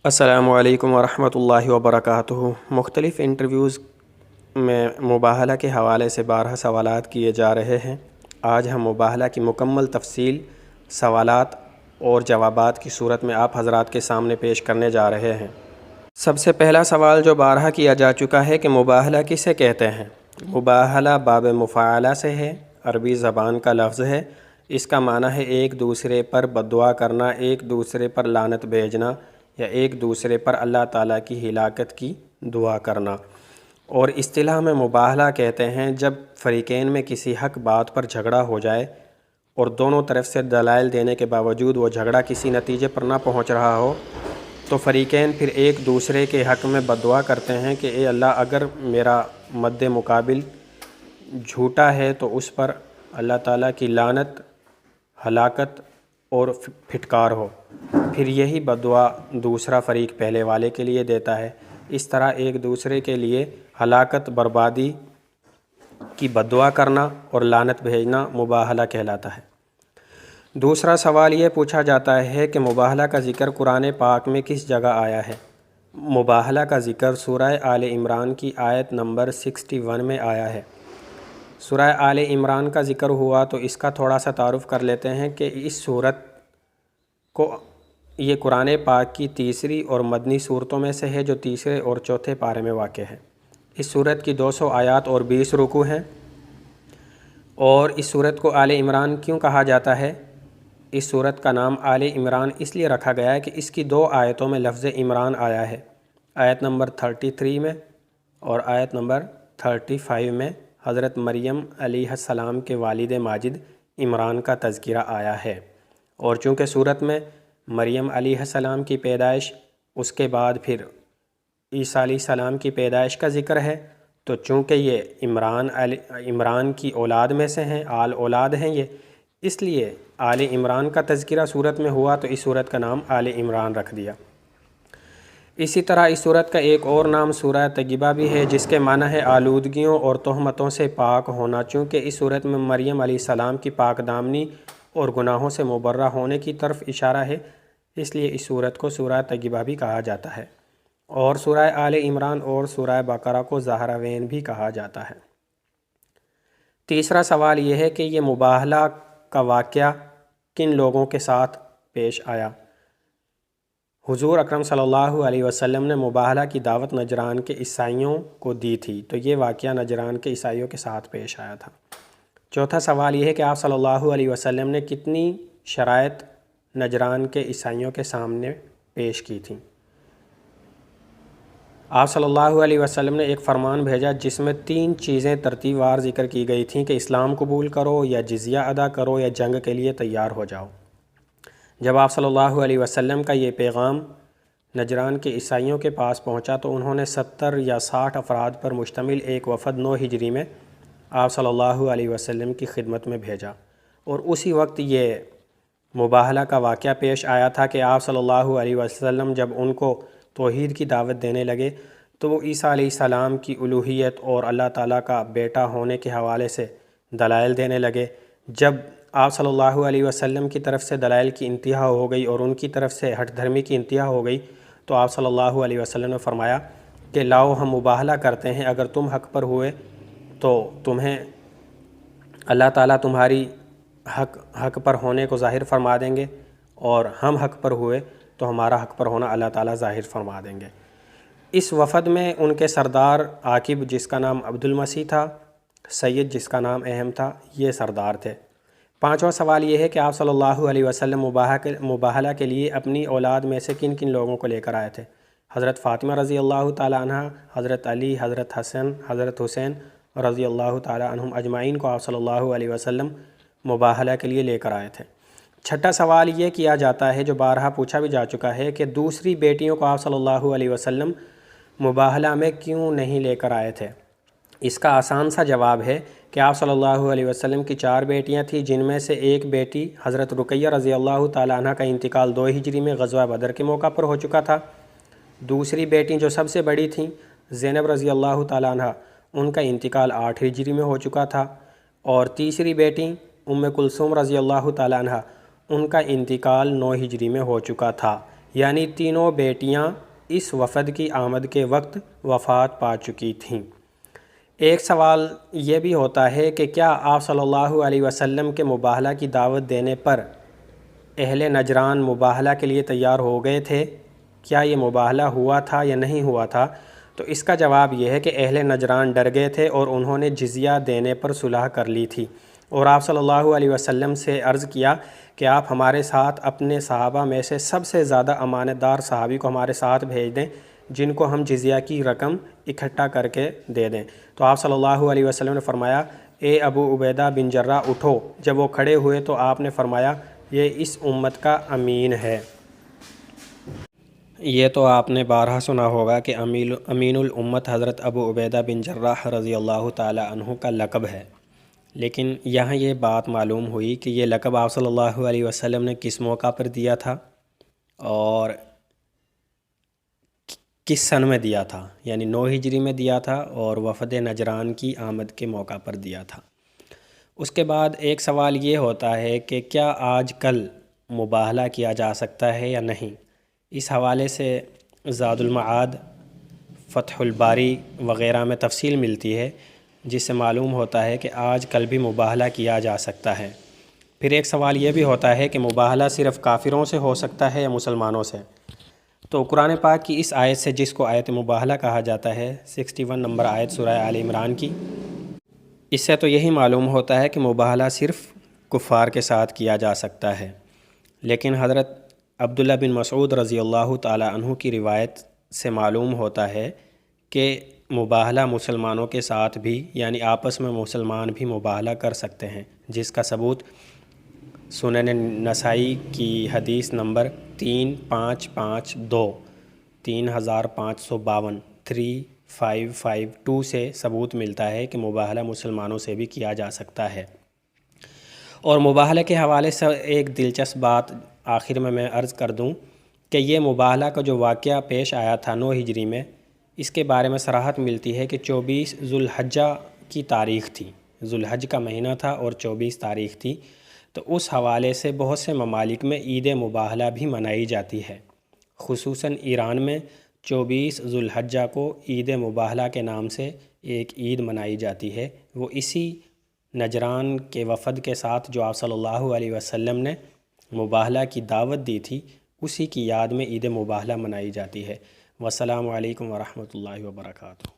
السلام علیکم ورحمۃ اللہ وبرکاتہ۔ مختلف انٹرویوز میں مباہلہ کے حوالے سے بارہا سوالات کیے جا رہے ہیں۔ آج ہم مباہلہ کی مکمل تفصیل سوالات اور جوابات کی صورت میں آپ حضرات کے سامنے پیش کرنے جا رہے ہیں۔ سب سے پہلا سوال جو بارہا کیا جا چکا ہے کہ مباہلہ کسے کہتے ہیں؟ مباہلہ باب مفاعلہ سے ہے، عربی زبان کا لفظ ہے۔ اس کا معنی ہے ایک دوسرے پر بددعا کرنا، ایک دوسرے پر لعنت بھیجنا یا ایک دوسرے پر اللہ تعالیٰ کی ہلاکت کی دعا کرنا۔ اور اصطلاح میں مباہلہ کہتے ہیں جب فریقین میں کسی حق بات پر جھگڑا ہو جائے اور دونوں طرف سے دلائل دینے کے باوجود وہ جھگڑا کسی نتیجے پر نہ پہنچ رہا ہو تو فریقین پھر ایک دوسرے کے حق میں بددعا کرتے ہیں کہ اے اللہ، اگر میرا مد مقابل جھوٹا ہے تو اس پر اللہ تعالیٰ کی لعنت، ہلاکت اور پھٹکار ہو۔ پھر یہی بددعا دوسرا فریق پہلے والے کے لیے دیتا ہے۔ اس طرح ایک دوسرے کے لیے ہلاکت، بربادی کی بددعا کرنا اور لعنت بھیجنا مباہلہ کہلاتا ہے۔ دوسرا سوال یہ پوچھا جاتا ہے کہ مباہلہ کا ذکر قرآن پاک میں کس جگہ آیا ہے؟ مباہلہ کا ذکر سورہ آل عمران کی آیت نمبر 61 میں آیا ہے۔ سورہ آل عمران کا ذکر ہوا تو اس کا تھوڑا سا تعارف کر لیتے ہیں کہ اس سورت کو یہ قرآن پاک کی تیسری اور مدنی صورتوں میں سے ہے جو تیسرے اور چوتھے پارے میں واقع ہے۔ اس سورت کی 200 آیات اور 20 رکوع ہیں۔ اور اس سورت کو آل عمران کیوں کہا جاتا ہے؟ اس سورت کا نام آل عمران اس لیے رکھا گیا ہے کہ اس کی 2 آیتوں میں لفظ عمران آیا ہے۔ آیت نمبر 33 میں اور آیت نمبر 35 میں حضرت مریم علیہ السلام کے والد ماجد عمران کا تذکرہ آیا ہے۔ اور چونکہ سورت میں مریم علیہ السلام کی پیدائش، اس کے بعد پھر عیسیٰ علیہ السلام کی پیدائش کا ذکر ہے، تو چونکہ یہ عمران کی اولاد میں سے ہیں، آل اولاد ہیں یہ، اس لیے آل عمران کا تذکرہ سورت میں ہوا تو اس سورت کا نام آل عمران رکھ دیا۔ اسی طرح اس سورت کا ایک اور نام سورہ طیبہ بھی ہے جس کے معنی ہے آلودگیوں اور تہمتوں سے پاک ہونا، چونکہ اس سورت میں مریم علیہ السلام کی پاک دامنی اور گناہوں سے مبرہ ہونے کی طرف اشارہ ہے، اس لیے اس سورت کو سورہ طیبہ بھی کہا جاتا ہے۔ اور سورہ آل عمران اور سورہ بقرہ کو زہراوین بھی کہا جاتا ہے۔ تیسرا سوال یہ ہے کہ یہ مباہلہ کا واقعہ کن لوگوں کے ساتھ پیش آیا؟ حضور اکرم صلی اللہ علیہ وسلم نے مباہلہ کی دعوت نجران کے عیسائیوں کو دی تھی، تو یہ واقعہ نجران کے عیسائیوں کے ساتھ پیش آیا تھا۔ چوتھا سوال یہ ہے کہ آپ صلی اللہ علیہ وسلم نے کتنی شرائط نجران کے عیسائیوں کے سامنے پیش کی تھیں؟ آپ صلی اللہ علیہ وسلم نے ایک فرمان بھیجا جس میں 3 چیزیں ترتیب وار ذکر کی گئی تھیں کہ اسلام قبول کرو یا جزیہ ادا کرو یا جنگ کے لیے تیار ہو جاؤ۔ جب آپ صلی اللہ علیہ وسلم کا یہ پیغام نجران کے عیسائیوں کے پاس پہنچا تو انہوں نے 70 یا 60 افراد پر مشتمل ایک وفد 9 ہجری میں آپ صلی اللہ علیہ وسلم کی خدمت میں بھیجا، اور اسی وقت یہ مباہلہ کا واقعہ پیش آیا تھا کہ آپ صلی اللہ علیہ وسلم جب ان کو توحید کی دعوت دینے لگے تو وہ عیسیٰ علیہ السلام کی الوہیت اور اللہ تعالیٰ کا بیٹا ہونے کے حوالے سے دلائل دینے لگے۔ جب آپ صلی اللہ علیہ وسلم کی طرف سے دلائل کی انتہا ہو گئی اور ان کی طرف سے ہٹ دھرمی کی انتہا ہو گئی تو آپ صلی اللہ علیہ وسلم نے فرمایا کہ لاؤ ہم مباہلہ کرتے ہیں، اگر تم حق پر ہوئے تو تمہیں اللہ تعالیٰ تمہاری حق پر ہونے کو ظاہر فرما دیں گے، اور ہم حق پر ہوئے تو ہمارا حق پر ہونا اللہ تعالیٰ ظاہر فرما دیں گے۔ اس وفد میں ان کے سردار عاقب جس کا نام عبد المسیح تھا، سید جس کا نام اہم تھا، یہ سردار تھے۔ پانچواں سوال یہ ہے کہ آپ صلی اللہ علیہ وسلم مباہلہ کے لیے اپنی اولاد میں سے کن کن لوگوں کو لے کر آئے تھے؟ حضرت فاطمہ رضی اللہ تعالیٰ عنہ، حضرت علی، حضرت حسن، حضرت حسین رضی اللہ تعالیٰ عنہم اجمعین کو آپ صلی اللہ علیہ وسلم مباہلہ کے لیے لے کر آئے تھے۔ چھٹا سوال یہ کیا جاتا ہے جو بارہا پوچھا بھی جا چکا ہے کہ دوسری بیٹیوں کو آپ صلی اللہ علیہ وسلم مباہلہ میں کیوں نہیں لے کر آئے تھے؟ اس کا آسان سا جواب ہے کہ آپ صلی اللہ علیہ وسلم کی 4 بیٹیاں تھیں، جن میں سے ایک بیٹی حضرت رقیہ رضی اللہ تعالیٰ عنہ کا انتقال 2 ہجری میں غزوہ بدر کے موقع پر ہو چکا تھا۔ دوسری بیٹی جو سب سے بڑی تھیں زینب رضی اللہ تعالیٰ عنہ، ان کا انتقال 8 ہجری میں ہو چکا تھا، اور تیسری بیٹی ام کلثوم رضی اللہ تعالیٰ عنہ، ان کا انتقال 9 ہجری میں ہو چکا تھا۔ یعنی تینوں بیٹیاں اس وفد کی آمد کے وقت وفات پا چکی تھیں۔ ایک سوال یہ بھی ہوتا ہے کہ کیا آپ صلی اللہ علیہ وسلم کے مباہلہ کی دعوت دینے پر اہل نجران مباہلہ کے لیے تیار ہو گئے تھے؟ کیا یہ مباہلہ ہوا تھا یا نہیں ہوا تھا؟ تو اس کا جواب یہ ہے کہ اہل نجران ڈر گئے تھے اور انہوں نے جزیہ دینے پر صلح کر لی تھی، اور آپ صلی اللہ علیہ وسلم سے عرض کیا کہ آپ ہمارے ساتھ اپنے صحابہ میں سے سب سے زیادہ امانت دار صحابی کو ہمارے ساتھ بھیج دیں جن کو ہم جزیہ کی رقم اکٹھا کر کے دے دیں۔ تو آپ صلی اللہ علیہ وسلم نے فرمایا، اے ابو عبیدہ بن جراح اٹھو۔ جب وہ کھڑے ہوئے تو آپ نے فرمایا، یہ اس امت کا امین ہے۔ یہ تو آپ نے بارہا سنا ہوگا کہ امین الامت حضرت ابو عبیدہ بن جراح رضی اللہ تعالی عنہ کا لقب ہے، لیکن یہاں یہ بات معلوم ہوئی کہ یہ لقب آپ صلی اللہ علیہ وسلم نے کس موقع پر دیا تھا اور کس سن میں دیا تھا، یعنی 9 ہجری میں دیا تھا اور وفد نجران کی آمد کے موقع پر دیا تھا۔ اس کے بعد ایک سوال یہ ہوتا ہے کہ کیا آج کل مباہلہ کیا جا سکتا ہے یا نہیں؟ اس حوالے سے زاد المعاد، فتح الباری وغیرہ میں تفصیل ملتی ہے، جس سے معلوم ہوتا ہے کہ آج کل بھی مباہلہ کیا جا سکتا ہے۔ پھر ایک سوال یہ بھی ہوتا ہے کہ مباہلہ صرف کافروں سے ہو سکتا ہے یا مسلمانوں سے؟ تو قرآن پاک کی اس آیت سے، جس کو آیت مباہلہ کہا جاتا ہے، 61 نمبر آیت سورہ آل عمران کی، اس سے تو یہی معلوم ہوتا ہے کہ مباہلہ صرف کفار کے ساتھ کیا جا سکتا ہے، لیکن حضرت عبداللہ بن مسعود رضی اللہ تعالی عنہ کی روایت سے معلوم ہوتا ہے کہ مباہلہ مسلمانوں کے ساتھ بھی، یعنی آپس میں مسلمان بھی مباہلہ کر سکتے ہیں، جس کا ثبوت سنن نسائی کی حدیث نمبر 3552 3552 3552 سے ثبوت ملتا ہے کہ مباہلہ مسلمانوں سے بھی کیا جا سکتا ہے۔ اور مباہلہ کے حوالے سے ایک دلچسپ بات آخر میں عرض کر دوں کہ یہ مباہلہ کا جو واقعہ پیش آیا تھا 9 ہجری میں، اس کے بارے میں صراحت ملتی ہے کہ 24 ذو الحجہ کی تاریخ تھی، ذو الحج کا مہینہ تھا اور 24 تاریخ تھی۔ تو اس حوالے سے بہت سے ممالک میں عید مباہلہ بھی منائی جاتی ہے، خصوصاً ایران میں 24 ذو الحجہ کو عید مباہلہ کے نام سے ایک عید منائی جاتی ہے۔ وہ اسی نجران کے وفد کے ساتھ جو آپ صلی اللہ علیہ وسلم نے مباہلہ کی دعوت دی تھی، اسی کی یاد میں عید مباہلہ منائی جاتی ہے۔ والسلام علیکم ورحمۃ اللہ وبرکاتہ۔